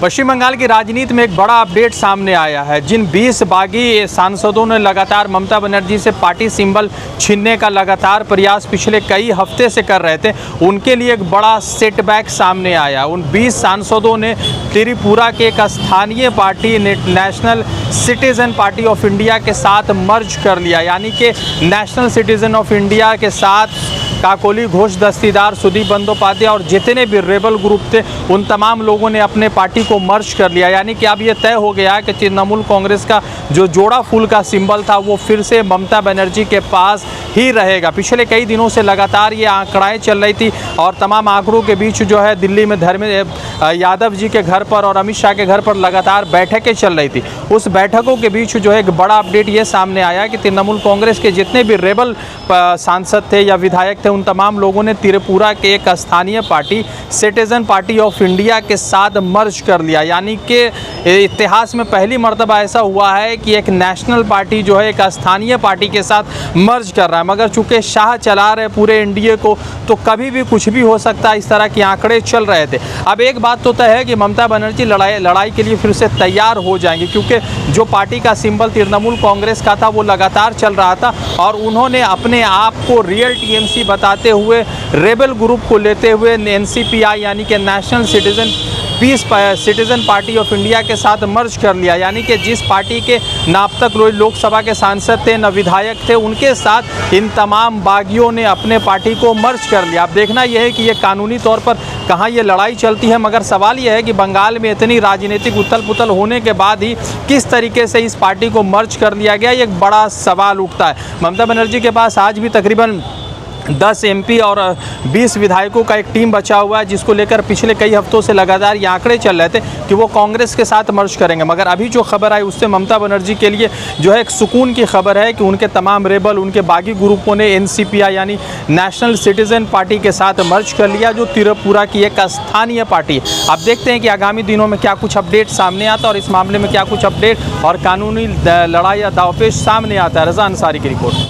पश्चिम बंगाल की राजनीति में एक बड़ा अपडेट सामने आया है। जिन 20 बागी सांसदों ने लगातार ममता बनर्जी से पार्टी सिंबल छीनने का लगातार प्रयास पिछले कई हफ्ते से कर रहे थे, उनके लिए एक बड़ा सेटबैक सामने आया। उन 20 सांसदों ने त्रिपुरा के एक स्थानीय party national citizen party of India के साथ मर्ज कर लिया, यानी कि नेशनल सिटीजन ऑफ इंडिया के साथ काकोली घोष दस्तीदार, सुदीप बंदोपाध्याय और जितने भी रेबल ग्रुप थे उन तमाम लोगों ने अपने पार्टी को मर्ज कर लिया। यानी कि अब ये तय हो गया कि तृणमूल कांग्रेस का जो जोड़ा फूल का सिंबल था वो फिर से ममता बनर्जी के पास ही रहेगा। पिछले कई दिनों से लगातार ये आंकड़ाएं चल रही थी और तमाम आंकड़ों के बीच जो है दिल्ली में धर्मेंद्र यादव जी के घर पर और अमित शाह के घर पर लगातार बैठकें चल रही थी। उस बैठकों के बीच जो है एक बड़ा अपडेट ये सामने आया कि तृणमूल कांग्रेस के जितने भी रेबल सांसद थे या विधायक थे उन तमाम लोगों ने त्रिपुरा के एक स्थानीय party citizen party of India के साथ मर्ज कर लिया। यानी कि इतिहास में पहली मर्तबा ऐसा हुआ है कि एक नेशनल पार्टी जो है एक स्थानीय पार्टी के साथ मर्ज कर रहा है। मगर चूंकि शाह चला रहे पूरे इंडिया को तो कभी भी कुछ भी हो सकता है, इस तरह के आंकड़े चल रहे थे। अब एक बात तो तय है कि ममता बनर्जी लड़ाई के लिए फिर से तैयार हो जाएंगे, क्योंकि जो पार्टी का सिंबल तृणमूल कांग्रेस का था वो लगातार चल रहा था और उन्होंने अपने आप को रियल टीएमसी बताते हुए रेबल ग्रुप को लेते हुए एनसीपीआई यानी कि national citizen party of India के साथ मर्ज कर लिया। यानी कि जिस पार्टी के न अब तक लोकसभा के सांसद थे न विधायक थे, उनके साथ इन तमाम बागियों ने अपने पार्टी को मर्ज कर लिया। अब देखना यह है कि ये कानूनी तौर पर कहाँ ये लड़ाई चलती है, मगर सवाल यह है कि बंगाल में इतनी राजनीतिक उथल पुथल होने के बाद ही किस तरीके से इस पार्टी को मर्ज कर लिया गया, ये एक बड़ा सवाल उठता है। ममता बनर्जी के पास आज भी तकरीबन 10 एमपी और 20 विधायकों का एक टीम बचा हुआ है, जिसको लेकर पिछले कई हफ्तों से लगातार ये आंकड़े चल रहे थे कि वो कांग्रेस के साथ मर्ज करेंगे। मगर अभी जो खबर आई उससे ममता बनर्जी के लिए जो है एक सुकून की खबर है कि उनके तमाम रेबल, उनके बागी ग्रुपों ने एनसीपीआई यानी नेशनल सिटीजन पार्टी के साथ मर्ज कर लिया, जो त्रिपुरा की एक स्थानीय पार्टी है। अब देखते हैं कि आगामी दिनों में क्या कुछ अपडेट सामने आता है और इस मामले में क्या कुछ अपडेट और कानूनी लड़ाई या दावपेच सामने आता है। रज़ा अंसारी की रिपोर्ट।